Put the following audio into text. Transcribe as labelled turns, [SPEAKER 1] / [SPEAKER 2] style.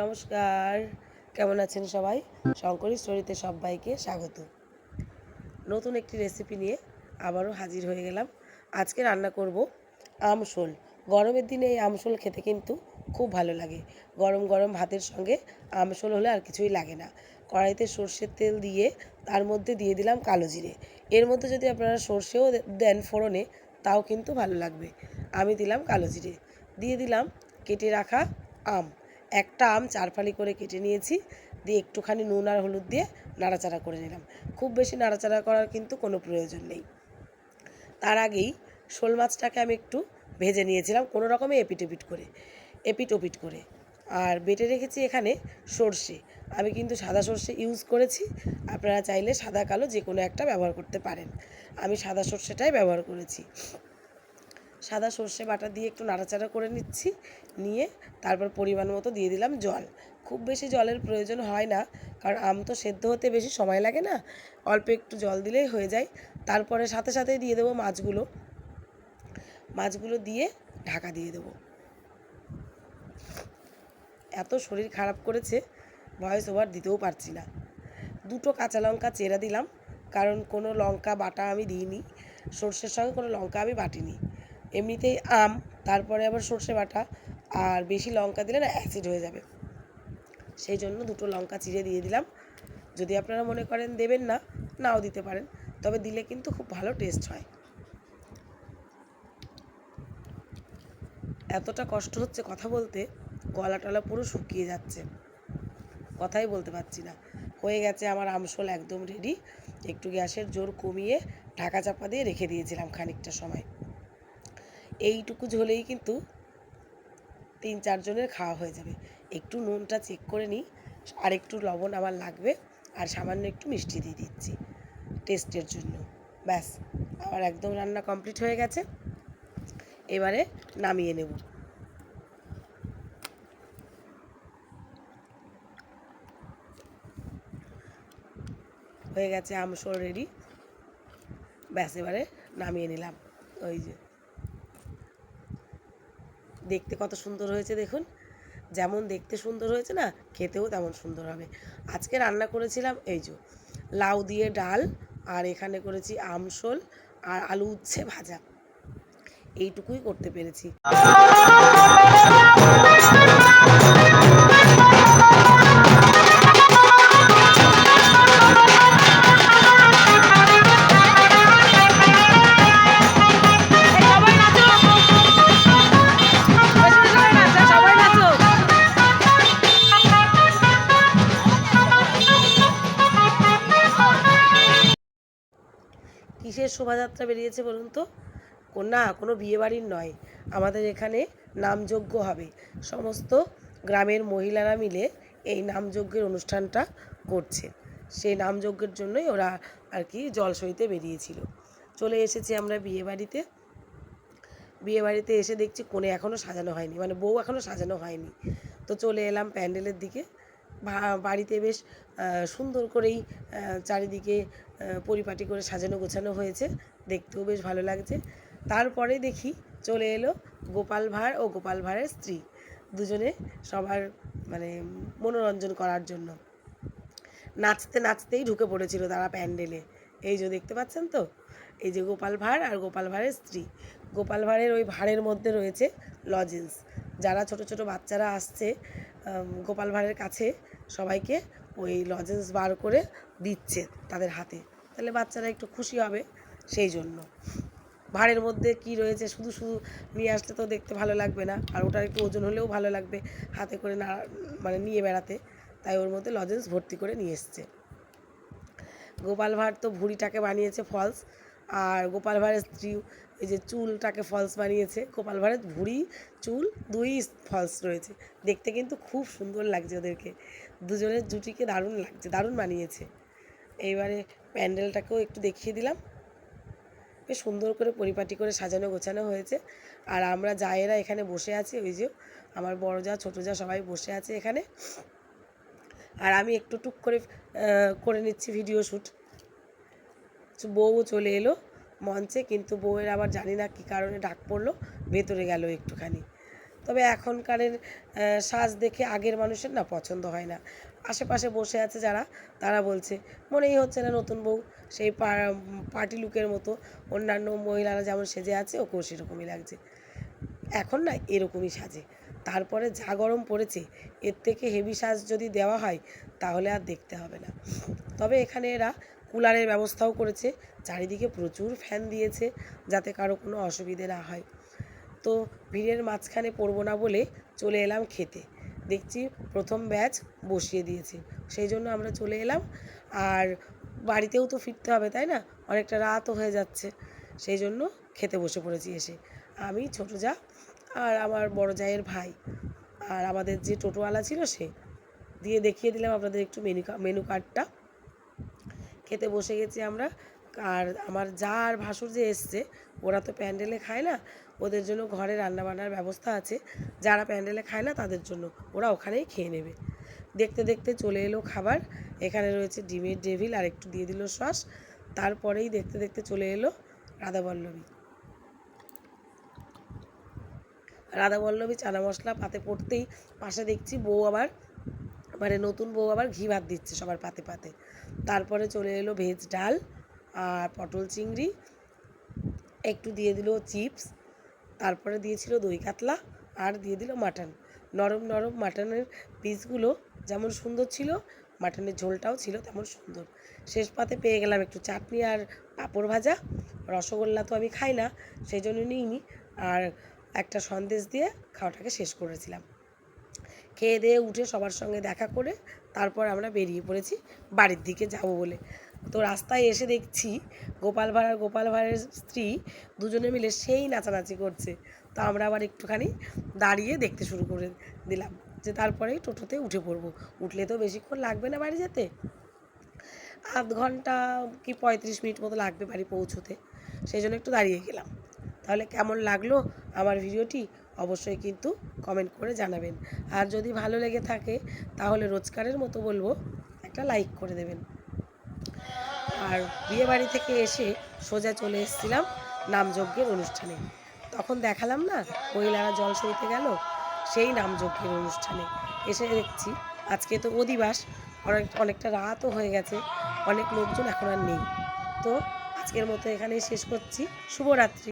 [SPEAKER 1] নমস্কার, কেমন আছেন সবাই? শঙ্করী স্টোরিতে সবাইকে স্বাগত। নতুন একটি রেসিপি নিয়ে আবারও হাজির হয়ে গেলাম। আজকে রান্না করব আমশোল। গরমের দিনে এই আমশোল খেতে কিন্তু খুব ভালো লাগে। গরম গরম ভাতের সঙ্গে আমশোল হলে আর কিছুই লাগে না। কড়াইতে সর্ষের তেল দিয়ে তার মধ্যে দিয়ে দিলাম কালো জিরে। এর মধ্যে যদি আপনারা সর্ষেও দেন ফোড়নে, তাও কিন্তু ভালো লাগবে। আমি দিলাম কালো জিরে, দিয়ে দিলাম কেটে রাখা আম। একটা আম 4 ফালি করে কেটে নিয়েছি, দিয়ে একটুখানি নুন আর হলুদ দিয়ে নাড়াচাড়া করে নিলাম। খুব বেশি নাড়াচাড়া করার কিন্তু কোনো প্রয়োজন নেই। তার আগেই শোল মাছটাকে আমি একটু ভেজে নিয়েছিলাম কোনো রকমে এপিট ওপিট করে। আর বেটে রেখেছি এখানে সর্ষে। আমি কিন্তু সাদা সর্ষে ইউজ করেছি, আপনারা চাইলে সাদা কালো যে কোনো একটা ব্যবহার করতে পারেন। আমি সাদা সর্ষেটাই ব্যবহার করেছি। সাদা সর্ষে বাটা দিয়ে একটু নাড়াচাড়া করে নিচ্ছি, নিয়ে তারপর পরিমাণ মতো দিয়ে দিলাম জল। খুব বেশি জলের প্রয়োজন হয় না, কারণ আম তো সেদ্ধ হতে বেশি সময় লাগে না, অল্প একটু জল দিলেই হয়ে যায়। তারপরে সাথে সাথেই দিয়ে দেবো মাছগুলো দিয়ে ঢাকা দিয়ে দেবো। এত শরীর খারাপ করেছে, ভয়েস ওভার দিতেও পারছি না। 2টো কাঁচা লঙ্কা চেরা দিলাম, কারণ কোনো লঙ্কা বাটা আমি দিইনি, সর্ষের সঙ্গে কোনো লঙ্কা আমি বাটিনি। এমনিতেই আম, তারপরে আবার সর্ষে বাটা, আর বেশি লঙ্কা দিলে না অ্যাসিড হয়ে যাবে, সেই জন্য 2টো লঙ্কা চিড়ে দিয়ে দিলাম। যদি আপনারা মনে করেন দেবেন না, নাও দিতে পারেন, তবে দিলে কিন্তু খুব ভালো টেস্ট হয়। এতটা কষ্ট হচ্ছে কথা বলতে, গলা টলা পুরো শুকিয়ে যাচ্ছে, কথাই বলতে পারছি না। হয়ে গেছে আমার আমশোল একদম রেডি। একটু গ্যাসের জোর কমিয়ে ঢাকা চাপা দিয়ে রেখে দিয়েছিলাম খানিকটা সময়। এইটুকু ঝোলেই কিন্তু 3-4 জনের খাওয়া হয়ে যাবে। একটু নুনটা চেক করে নিই, আর একটু লবণ আমার লাগবে, আর সামান্য একটু মিষ্টি দিয়ে দিচ্ছি টেস্টের জন্য। ব্যাস, আমার একদম রান্না কমপ্লিট হয়ে গেছে। এবারে নামিয়ে নেব। হয়ে গেছে আমশোল রেডি। ব্যাস, এবারে নামিয়ে নিলাম। ওই যে দেখতে কত সুন্দর হয়েছে দেখুন। যেমন দেখতে সুন্দর হয়েছে না, খেতেও তেমন সুন্দর হবে। আজকে রান্না করেছিলাম এই যে লাউ দিয়ে ডাল, আর এখানে করেছি আমশোল আর আলু উচ্ছে ভাজা। এইটুকুই করতে পেরেছি। কিসের শোভাযাত্রা বেরিয়েছে বলুন তো? না, কোনো বিয়েবাড়ির নয়, আমাদের এখানে নামযজ্ঞ হবে। সমস্ত গ্রামের মহিলারা মিলে এই নামযজ্ঞের অনুষ্ঠানটা করছে। সেই নামযজ্ঞের জন্যই ওরা আর কি জল সইতে বেরিয়েছিল। চলে এসেছি আমরা বিয়েবাড়িতে এসে দেখছি কোণে এখনও সাজানো হয়নি, মানে বউ এখনও সাজানো হয়নি। তো চলে এলাম প্যান্ডেলের দিকে। বাড়িতে বেশ সুন্দর করেই চারিদিকে পরিপাটি করে সাজানো গোছানো হয়েছে, দেখতেও বেশ ভালো লাগছে। তারপরে দেখি চলে এলো গোপাল ভাঁড় ও গোপাল ভাঁড়ের স্ত্রী, দুজনে সবার মানে মনোরঞ্জন করার জন্য নাচতে নাচতেই ঢুকে পড়েছিল তারা প্যান্ডেলে। এই যে দেখতে পাচ্ছেন তো, এই যে গোপাল ভাঁড় আর গোপাল ভাঁড়ের স্ত্রী। গোপাল ভাঁড়ের ওই ভাঁড়ের মধ্যে রয়েছে লজেন্স। যারা ছোট ছোট বাচ্চারা আসছে গোপাল ভাঁড়ের কাছে, সবাইকে ওই লজেন্স বার করে দিচ্ছে তাদের হাতে, তাহলে বাচ্চারা একটু খুশি হবে, সেই জন্য। ভাঁড়ের মধ্যে কি রয়েছে শুধু শুধু নিয়ে আসলে তো দেখতে ভালো লাগবে না, আর ওটার একটু ওজন হলেও ভালো লাগবে হাতে করে না, মানে নিয়ে বেড়াতে। তাই ওর মধ্যে লজেন্স ভর্তি করে নিয়ে এসছে। গোপাল ভাঁড় তো ভুঁড়িটাকে বানিয়েছে ফলস, আর গোপাল ভাঁড়ের স্ত্রী ওই যে চুলটাকে ফলস বানিয়েছে। গোপাল ভাঁড়ের ভুঁড়ি চুল দুই ফলস রয়েছে, দেখতে কিন্তু খুব সুন্দর লাগছে ওদেরকে। দুজনের জুটিকে দারুণ লাগছে, দারুণ বানিয়েছে। এইবারে প্যান্ডেলটাকেও একটু দেখিয়ে দিলাম, বেশ সুন্দর করে পরিপাটি করে সাজানো গোছানো হয়েছে। আর আমরা জায়েরা এখানে বসে আছি, ওই যে আমার বড় যা ছোটো যা সবাই বসে আছে এখানে, আর আমি একটু টুক করে করে নিচ্ছি ভিডিও শ্যুট। বউ চলে এলো মঞ্চে, কিন্তু বউয়ের আবার জানি না কী কারণে ডাক পড়লো, ভেতরে গেল একটুখানি। তবে এখনকারের সাজ দেখে আগের মানুষের না পছন্দ হয় না। আশেপাশে বসে আছে যারা, তারা বলছে মনেই হচ্ছে না নতুন বউ, সেই পার্টি লুকের মতো অন্যান্য মহিলারা যেমন সেজে আছে ওকেও সেরকমই লাগছে। এখন না এরকমই সাজে। তারপরে যা গরম পড়েছে, এর থেকে হেভি সাজ যদি দেওয়া হয় তাহলে আর দেখতে হবে না। তবে এখানে এরা কুলারের ব্যবস্থাও করেছে, চারিদিকে প্রচুর ফ্যান দিয়েছে যাতে কারো কোনো অসুবিধে না হয়। তো ভিড়ের মাঝখানে পড়বো না বলে চলে এলাম খেতে। দেখছি প্রথম ব্যাচ বসিয়ে দিয়েছে, সেই জন্য আমরা চলে এলাম। আর বাড়িতেও তো ফিরতে হবে, তাই না? অনেকটা রাতও হয়ে যাচ্ছে, সেই জন্য খেতে বসে পড়েছি এসে। আমি, ছোটো যা আর আমার বড় জায়ের ভাই, আর আমাদের যে টোটোওয়ালা ছিল সে। দিয়ে দেখিয়ে দিলাম আপনাদের একটু মেনু কার্ডটা। খেতে বসে গেছি আমরা। আর আমার যা আর ভাসুর যে এসছে, ওরা তো প্যান্ডেলে খায় না, ওদের জন্য ঘরে রান্নাবান্নার ব্যবস্থা আছে। যারা প্যান্ডেলে খায় না তাদের জন্য ওরা ওখানেই খেয়ে নেবে। দেখতে দেখতে চলে এলো খাবার। এখানে রয়েছে ডিমের ডেভিল আর একটু দিয়ে দিল সস। তারপরেই দেখতে দেখতে চলে এলো রাধাবল্লভী। রাধাবল্লভী চানা মশলা পাতে পড়তেই পাশে দেখছি বউ আবার, মানে নতুন বউ আবার ঘি ভাত দিচ্ছে সবার পাতে পাতে। তারপরে চলে এলো ভেজ ডাল আর পটল চিংড়ি, একটু দিয়ে দিল চিপস, তারপরে দিয়েছিল দই কাতলা, আর দিয়ে দিল মাটন। নরম নরম মাটনের পিসগুলো যেমন সুন্দর ছিল, মাটনের ঝোলটাও ছিল তেমন সুন্দর। শেষ পাতে পেয়ে গেলাম একটু চাটনি আর পাঁপড় ভাজা। রসগোল্লা তো আমি খাই না, সেই জন্য নিইনি। আর একটা সন্দেশ দিয়ে খাওয়াটাকে শেষ করেছিলাম। খেয়ে দিয়ে উঠে সবার সঙ্গে দেখা করে তারপর আমরা বেরিয়ে পড়েছি বাড়ির দিকে যাব বলে। তো রাস্তায় এসে দেখছি গোপাল ভাঁড় আর গোপাল ভাঁড়ের স্ত্রী দুজনে মিলে সেই নাচানাচি করছে। তো আমরা আবার একটুখানি দাঁড়িয়ে দেখতে শুরু করে দিলাম, যে তারপরেই টোটোতে উঠে পড়বো। উঠলে তো বেশিক্ষণ লাগবে না বাড়ি যেতে, আধ ঘন্টা কি 35 মিনিট মতো লাগবে বাড়ি পৌঁছোতে। সেই জন্য একটু দাঁড়িয়ে গেলাম। তাহলে কেমন লাগলো আমার ভিডিওটি অবশ্যই কিন্তু কমেন্ট করে জানাবেন। আর যদি ভালো লেগে থাকে তাহলে রোজকারের মতো বলবো একটা লাইক করে দেবেন। আর বিয়েবাড়ি থেকে এসে সোজা চলে এসেছিলাম নামযজ্ঞের অনুষ্ঠানে। তখন দেখালাম না মহিলারা জল সইতে গেল, সেই নামযজ্ঞের অনুষ্ঠানে এসে দেখছি আজকে তো অধিবাস, অনেকটা রাতও হয়ে গেছে, অনেক লোকজন এখন আর নেই। তো আজকের মতো এখানেই শেষ করছি। শুভরাত্রি।